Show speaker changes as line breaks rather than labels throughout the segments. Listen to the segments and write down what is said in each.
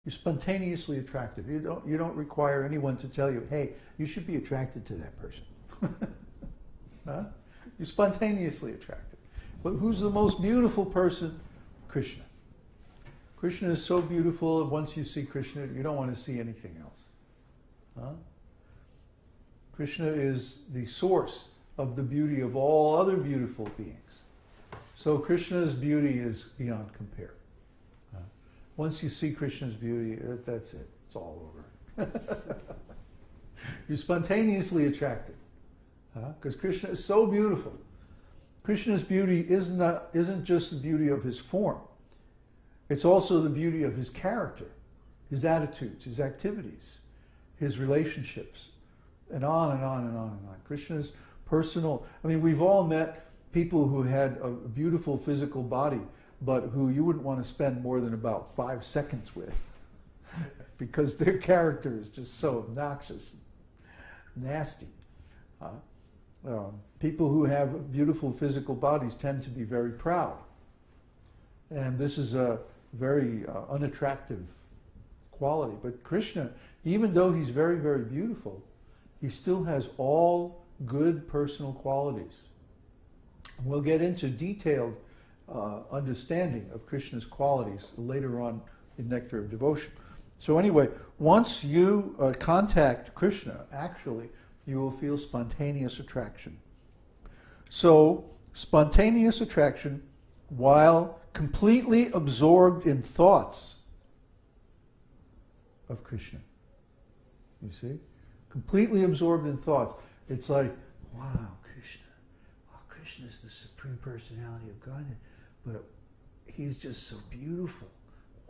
You're spontaneously attracted. You don't require anyone to tell you, hey, you should be attracted to that person. Huh? You're spontaneously attracted. But who's the most beautiful person? Krishna. Krishna is so beautiful, and once you see Krishna, you don't want to see anything else. Huh? Krishna is the source of the beauty of all other beautiful beings. So Krishna's beauty is beyond compare. Once you see Krishna's beauty, that's it. It's all over. You're spontaneously attracted. Because Krishna is so beautiful. Krishna's beauty isn't just the beauty of his form. It's also the beauty of his character, his attitudes, his activities, his relationships, and on and on and on and on. Krishna's personal... I mean, we've all met people who had a beautiful physical body, but who you wouldn't want to spend more than about 5 seconds with because their character is just so obnoxious, nasty. People who have beautiful physical bodies tend to be very proud. And this is a very unattractive quality. But Krishna, even though he's very, very beautiful, he still has all good personal qualities. We'll get into detailed understanding of Krishna's qualities later on in Nectar of Devotion. So anyway, once you contact Krishna, actually, you will feel spontaneous attraction. So, spontaneous attraction while completely absorbed in thoughts of Krishna. You see? Completely absorbed in thoughts. It's like, wow, Krishna. Wow, Krishna is the Supreme Personality of Godhead. But he's just so beautiful.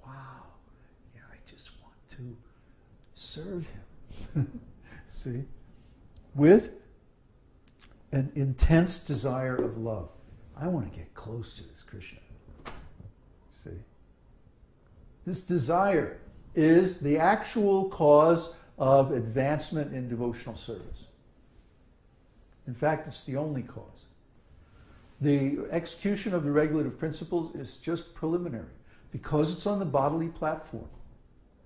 Wow. Yeah, I just want to serve him. See? With an intense desire of love. I want to get close to this Krishna. See? This desire is the actual cause of advancement in devotional service. In fact, it's the only cause. The execution of the regulative principles is just preliminary because it's on the bodily platform.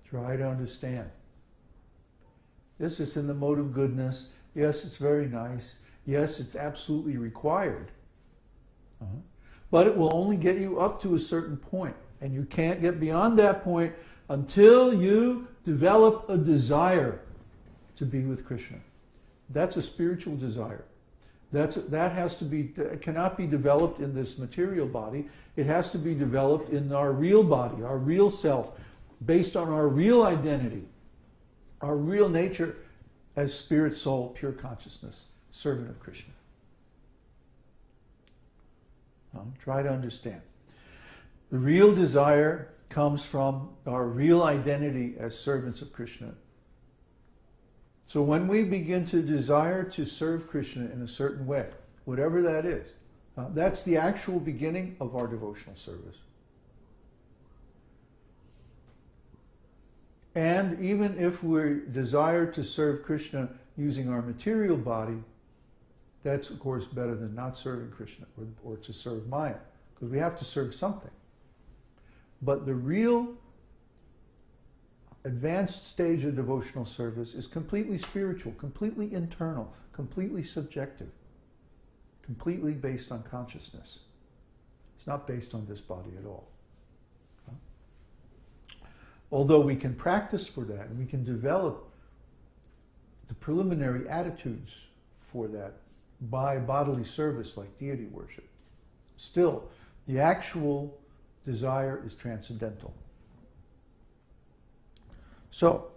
Try to understand. Yes, it's in the mode of goodness. Yes, it's very nice. Yes, it's absolutely required. But it will only get you up to a certain point. And you can't get beyond that point until you develop a desire to be with Krishna. That's a spiritual desire. That has to be, cannot be developed in this material body. It has to be developed in our real body, our real self, based on our real identity, our real nature as spirit, soul, pure consciousness, servant of Krishna. Try to understand. The real desire comes from our real identity as servants of Krishna. So when we begin to desire to serve Krishna in a certain way, whatever that is, that's the actual beginning of our devotional service. And even if we desire to serve Krishna using our material body, that's of course better than not serving Krishna or to serve Maya, because we have to serve something. But the real advanced stage of devotional service is completely spiritual, completely internal, completely subjective, completely based on consciousness. It's not based on this body at all. Although we can practice for that, and we can develop the preliminary attitudes for that by bodily service like deity worship, still, the actual desire is transcendental. So,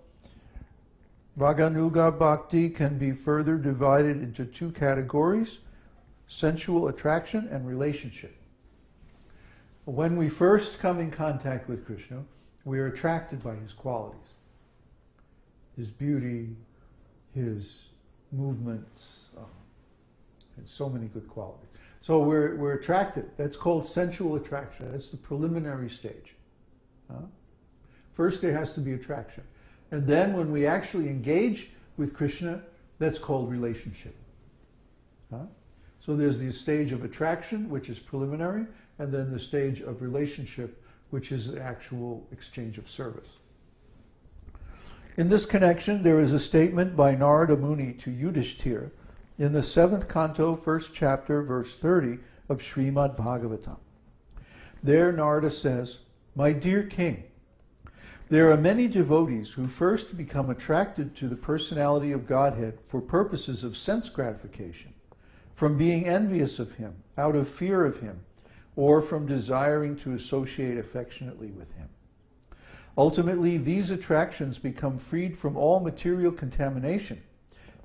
rāgānugā-bhakti can be further divided into two categories: sensual attraction and relationship. When we first come in contact with Krishna, we are attracted by his qualities, his beauty, his movements, and so many good qualities. So we're attracted. That's called sensual attraction. That's the preliminary stage. First there has to be attraction. And then when we actually engage with Krishna, that's called relationship. So there's the stage of attraction, which is preliminary, and then the stage of relationship, which is the actual exchange of service. In this connection, there is a statement by Narada Muni to Yudhishthira in the 7th canto, 1st chapter, verse 30 of Śrīmad-Bhāgavatam. There Narada says, "My dear king, there are many devotees who first become attracted to the personality of Godhead for purposes of sense gratification, from being envious of him, out of fear of him, or from desiring to associate affectionately with him. Ultimately, these attractions become freed from all material contamination,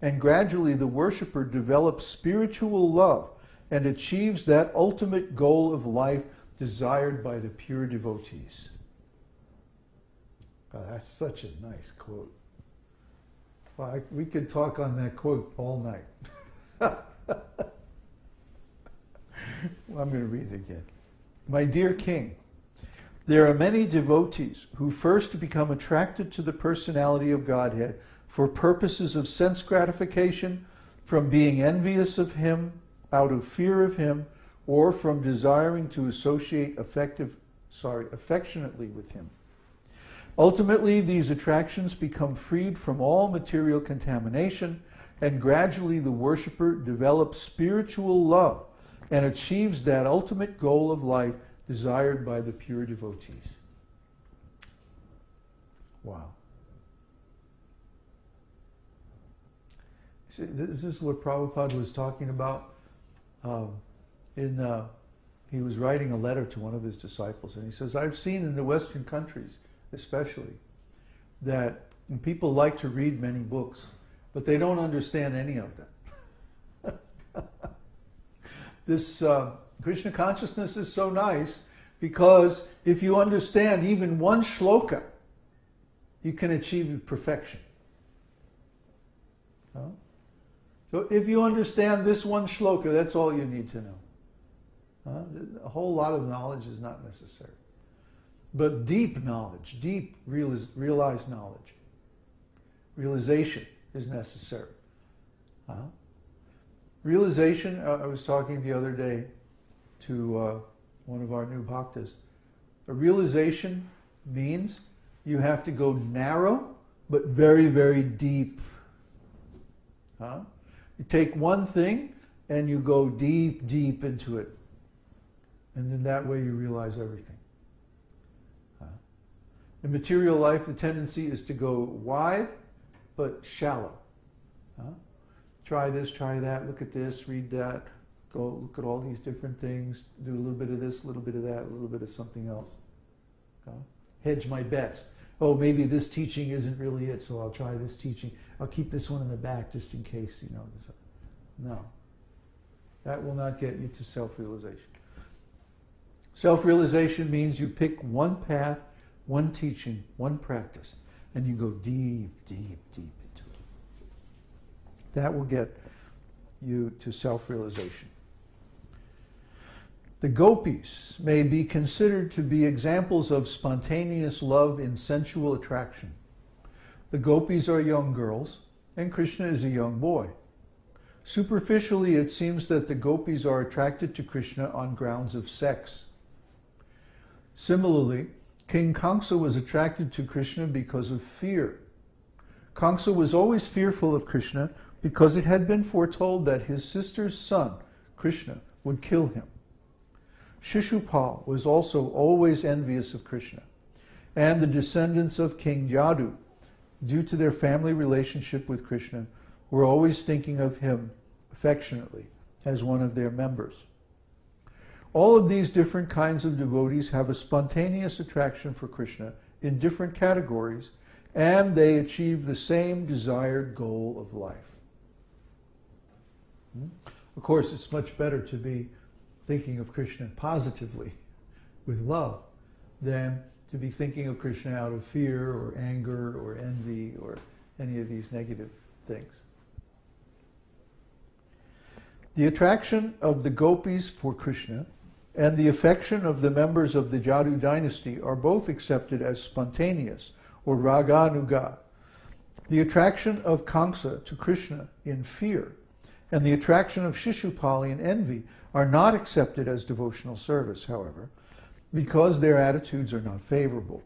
and gradually the worshipper develops spiritual love and achieves that ultimate goal of life desired by the pure devotees." Oh, that's such a nice quote. Well, we could talk on that quote all night. Well, I'm going to read it again. "My dear king, there are many devotees who first become attracted to the personality of Godhead for purposes of sense gratification, from being envious of him, out of fear of him, or from desiring to associate affectionately with him. Ultimately, these attractions become freed from all material contamination, and gradually the worshipper develops spiritual love and achieves that ultimate goal of life desired by the pure devotees." Wow. See, this is what Prabhupada was talking about. He was writing a letter to one of his disciples, and he says, "I've seen in the Western countries especially that people like to read many books, but they don't understand any of them." This Krishna consciousness is so nice because if you understand even one shloka, you can achieve perfection. Huh? So if you understand this one shloka, that's all you need to know. A whole lot of knowledge is not necessary. But deep knowledge, deep realized knowledge, realization is necessary. Realization, I was talking the other day to one of our new bhaktas. A realization means you have to go narrow, but very, very deep. You take one thing and you go deep, deep into it. And then that way you realize everything. In material life, the tendency is to go wide, but shallow. Try this, try that, look at this, read that, go look at all these different things, do a little bit of this, a little bit of that, a little bit of something else. Hedge my bets. Oh, maybe this teaching isn't really it, so I'll try this teaching. I'll keep this one in the back just in case, you know. No. That will not get you to self-realization. Self-realization means you pick one path, one teaching, one practice, and you go deep, deep, deep into it. That will get you to self-realization. The gopis may be considered to be examples of spontaneous love in sensual attraction. The gopis are young girls, and Krishna is a young boy. Superficially, it seems that the gopis are attracted to Krishna on grounds of sex. Similarly, King Kamsa was attracted to Krishna because of fear. Kamsa was always fearful of Krishna because it had been foretold that his sister's son, Krishna, would kill him. Shishupal was also always envious of Krishna, and the descendants of King Yadu, due to their family relationship with Krishna, were always thinking of him affectionately as one of their members. All of these different kinds of devotees have a spontaneous attraction for Krishna in different categories, and they achieve the same desired goal of life. Of course, it's much better to be thinking of Krishna positively, with love, than to be thinking of Krishna out of fear or anger or envy or any of these negative things. The attraction of the gopis for Krishna and the affection of the members of the Jadu dynasty are both accepted as spontaneous, or rāgānugā. The attraction of Kamsa to Krishna in fear and the attraction of Shishupali in envy are not accepted as devotional service, however, because their attitudes are not favorable.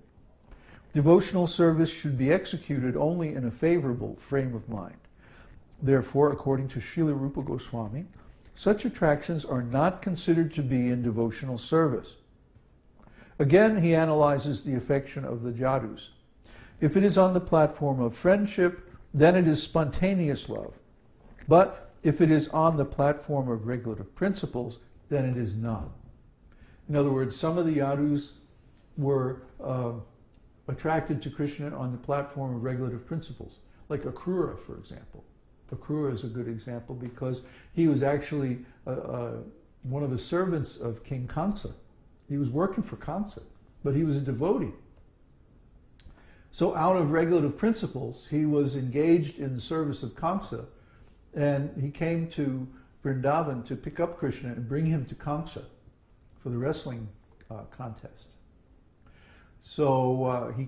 Devotional service should be executed only in a favorable frame of mind. Therefore, according to Srila Rupa Goswami, such attractions are not considered to be in devotional service. Again, he analyzes the affection of the jadus. If it is on the platform of friendship, then it is spontaneous love. But if it is on the platform of regulative principles, then it is not. In other words, some of the yadus were attracted to Krishna on the platform of regulative principles, like Akrura, for example. Akrura is a good example because he was actually one of the servants of King Kamsa. He was working for Kamsa, but he was a devotee. So out of regulative principles, he was engaged in the service of Kamsa, and he came to Vrindavan to pick up Krishna and bring him to Kamsa for the wrestling contest. So he